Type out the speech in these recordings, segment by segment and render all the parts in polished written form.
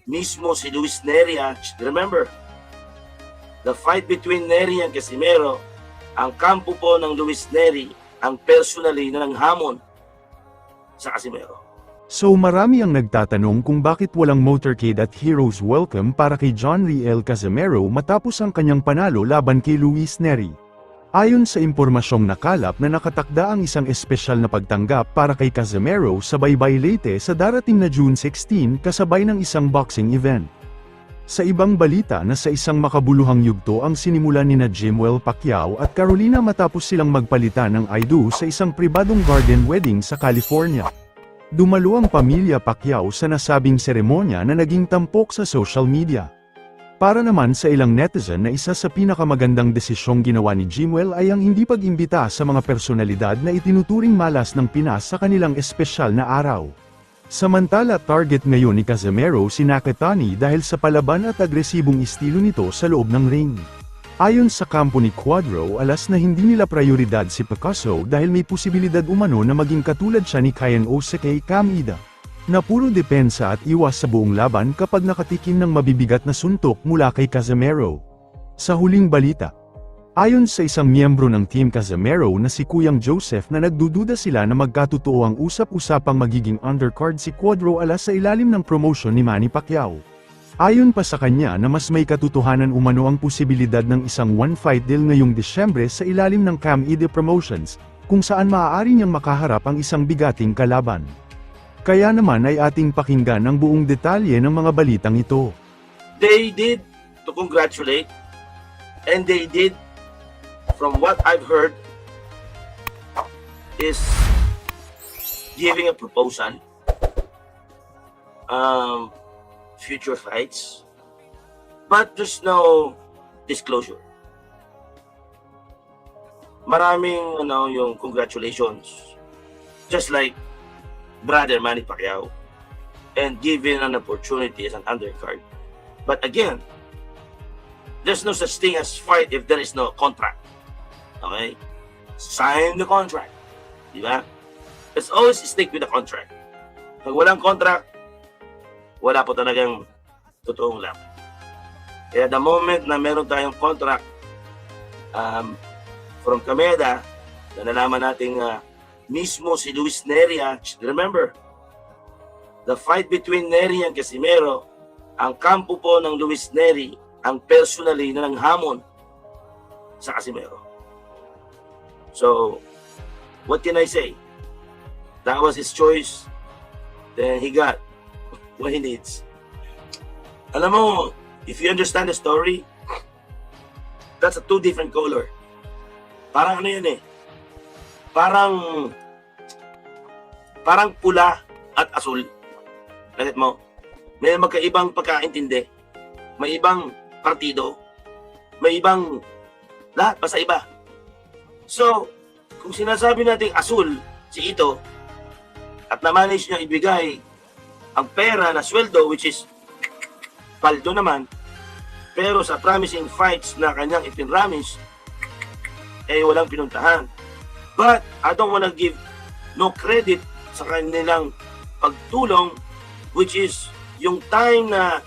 mismo si Luis Neri. Remember, the fight between Neri and Casimero, ang kampo po ng Luis Neri ang personally na nanghamon sa Casimero. So marami ang nagtatanong kung bakit walang motorcade at hero's welcome para kay John Riel Casimero matapos ang kanyang panalo laban kay Luis Neri. Ayon sa impormasyong nakalap na nakatakda ang isang espesyal na pagtanggap para kay Casimero sa Baybay Leyte sa darating na June 16 kasabay ng isang boxing event. Sa ibang balita na sa isang makabuluhang yugto ang sinimulan nina Jimwell Pacquiao at Carolina matapos silang magpalitan ng I do sa isang pribadong garden wedding sa California. Dumalo ang pamilya Pacquiao sa nasabing seremonya na naging tampok sa social media. Para naman sa ilang netizen na isa sa pinakamagandang desisyong ginawa ni Jimwell ay ang hindi pag-imbita sa mga personalidad na itinuturing malas ng Pinas sa kanilang espesyal na araw. Samantala target ngayon ni Casimero si Nakatani dahil sa palaban at agresibong estilo nito sa loob ng ring. Ayon sa kampo ni Quadro alas na hindi nila prioridad si Picasso dahil may posibilidad umano na maging katulad siya ni Kyan Oseke Kamida, na puro depensa at iwas sa buong laban kapag nakatikim ng mabibigat na suntok mula kay Casimero. Sa huling balita, ayon sa isang miyembro ng Team Casimero na si Kuyang Joseph na nagdududa sila na magkatotoo ang usap-usapang magiging undercard si Quadro alas sa ilalim ng promotion ni Manny Pacquiao. Ayon pa sa kanya na mas may katotohanan umano ang posibilidad ng isang one-fight deal ngayong Disyembre sa ilalim ng Kamide Promotions, kung saan maaari niyang makaharap ang isang bigating kalaban. Kaya naman ay ating pakinggan ang buong detalye ng mga balitang ito. They did to congratulate, and they did, from what I've heard, is giving a proposal, future fights, but there's no disclosure. Maraming yung congratulations, just like brother Manny Pacquiao, and given an opportunity as an undercard. But again, there's no such thing as fight if there is no contract. Okay? Sign the contract. Diba? Let's always stick with the contract. Pag walang contract, wala po talagang totoong laban. Kaya the moment na meron tayong contract from Kameda, na nalaman natin mismo si Luis Neri. Remember, the fight between Neri and Casimero, ang kampo po ng Luis Neri ang personally na nanghamon sa Casimero. So, what can I say? That was his choice. Then he got what he needs. Alam mo, if you understand the story, that's a two different color. Parang ano yun eh. Parang pula at asul. Bakit mo? May magkaibang pagkaintindi. May ibang partido. May ibang lahat, basta iba. So, kung sinasabi natin asul si Ito at na-manage niya ibigay ang pera na sweldo, which is paldo naman, pero sa promising fights na kanyang ipinramis, walang pinuntahan. But I don't want to give no credit sa kanilang pagtulong, which is yung time na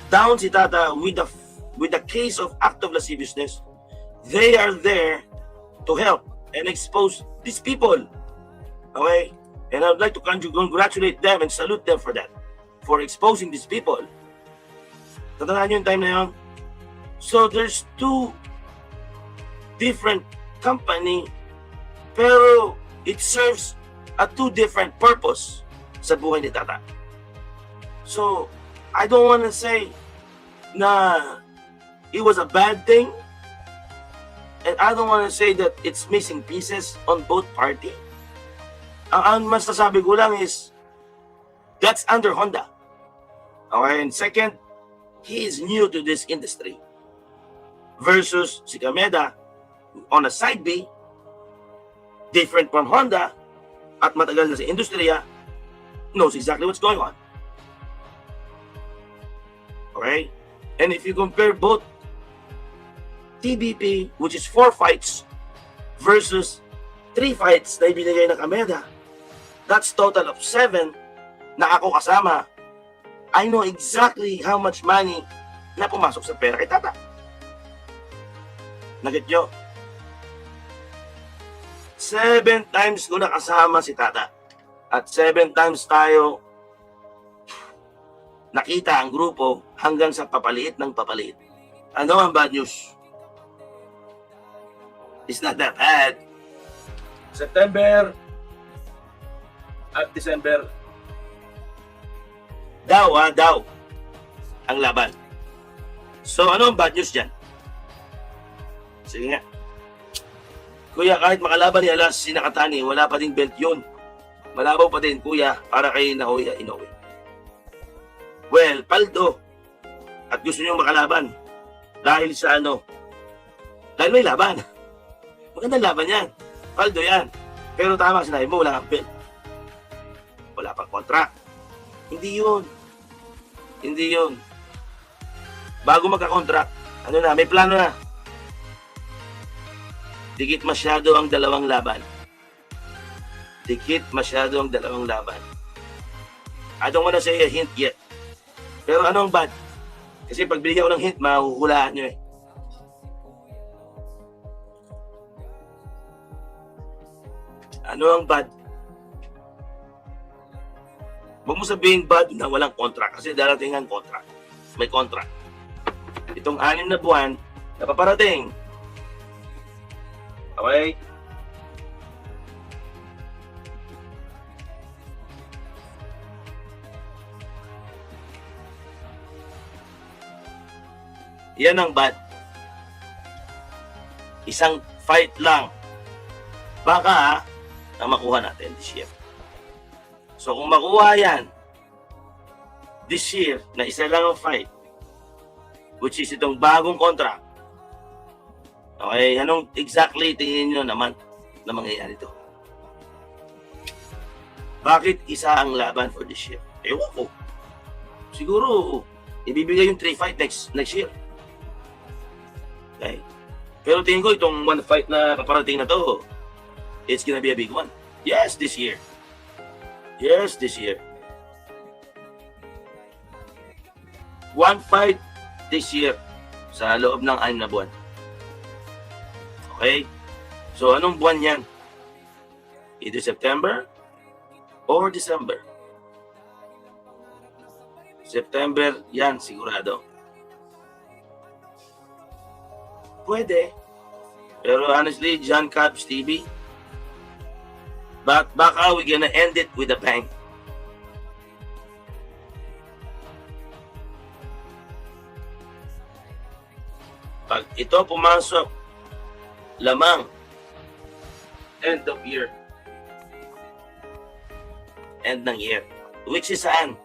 down si Tata with the case of act of lasciviousness. They are there to help and expose these people. Okay? And I would like to congratulate them and salute them for that, for exposing these people. Tatandaan nyo yung time na yun? So there's two different company, pero it serves a two different purpose sa buhay ni Tata. So, I don't want to say na it was a bad thing, and I don't want to say that it's missing pieces on both party. Ang masasabi ko lang is, that's under Honda. Okay, and second, he is new to this industry. Versus si Kameda, on a side B, different from Honda, at matagal na sa industriya, knows exactly what's going on. Okay? And if you compare both TBP, which is 4 fights, versus 3 fights na ibinigay ng Kameda, that's total of 7 na ako kasama I know exactly how much money na pumasok sa pera kay tata. Naget nyo? 7 times ko nakasama si tata. At 7 times tayo nakita ang grupo hanggang sa papaliit ng papaliit. Ano ang bad news? It's not that bad. September at December, daw ang laban. So ano ang bad news dyan? Sige nga. Kuya, kahit makalaban ni Alas si Nakatani, wala pa ding belt yun. Malabaw pa din, kuya, para kay Naoya Inoue. Well, paldo. At gusto nyo makalaban. Dahil sa ano? Dahil may laban. Magandang laban yan. Paldo yan. Pero tama, sinabi mo, wala kang belt. Wala pang contract. Hindi yun. Hindi yun. Bago magka-contract, ano na, may plano na. Dikit masyado ang dalawang laban. Dikit masyado ang dalawang laban. I don't wanna say a hint yet. Pero ano ang bad? Kasi pag binigyan ko ng hint, mahuhulaan nyo eh. Ano ang bad? Huwag mo sabihin bad na walang contract kasi darating ang contract. May contract. Itong 6 na buwan, napaparating. Okay? Yan ang bad. Isang fight lang. Baka ang makuha natin this year. So kung makuha yan this year na isa lang ang fight, which is itong bagong contract, okay, anong exactly tingin nyo naman na mangyayari ito? Bakit isa ang laban for this year? Ewan ko. Siguro ibibigay yung 3 fight next year. Okay. Pero tingin ko itong 1 fight na paparating na to, it's gonna be a big one. Yes, this year. Yes, this year. 1 fight this year sa loob ng 6 na buwan. Okay? So, anong buwan yan? Either September or December. September, yan, sigurado. Pwede. Pero honestly, John Cubs TV, baka we're gonna end it with a bang. Pag ito pumasok, lamang, end of year. End ng year. Which is saan?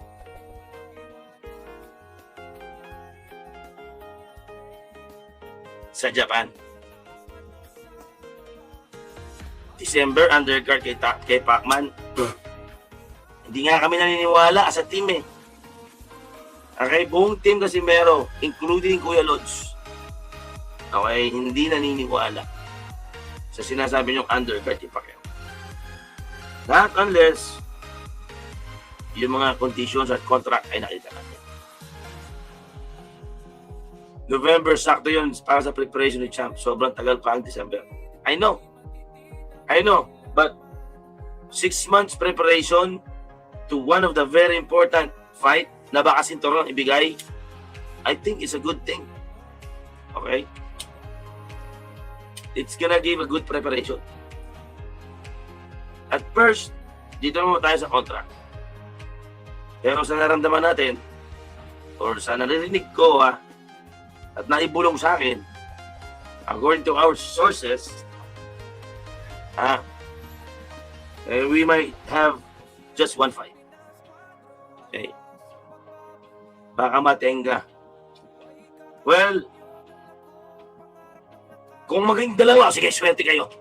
Sa Japan. December, undercard kay Pacman. Hindi nga kami naniniwala as a team eh. Okay, buong team kasi meron, including Kuya Lods. Okay, hindi naniniwala sa sinasabi niyong undercard kay Pacquiao. Not unless yung mga conditions at contract ay nakita natin. November, sakto yun para sa preparation ni Champ. Sobrang tagal pa ang December. I know. But 6 months preparation to one of the very important fight na baka sinturon ibigay, I think it's a good thing. Okay? It's gonna give a good preparation. At first, dito naman tayo sa contract. Pero sa naramdaman natin, or sa naririnig ko at naibulong sa akin, according to our sources, we might have just 1 fight. Okay. Baka matenga. Well, kung maging dalawa, sige, swerte kayo.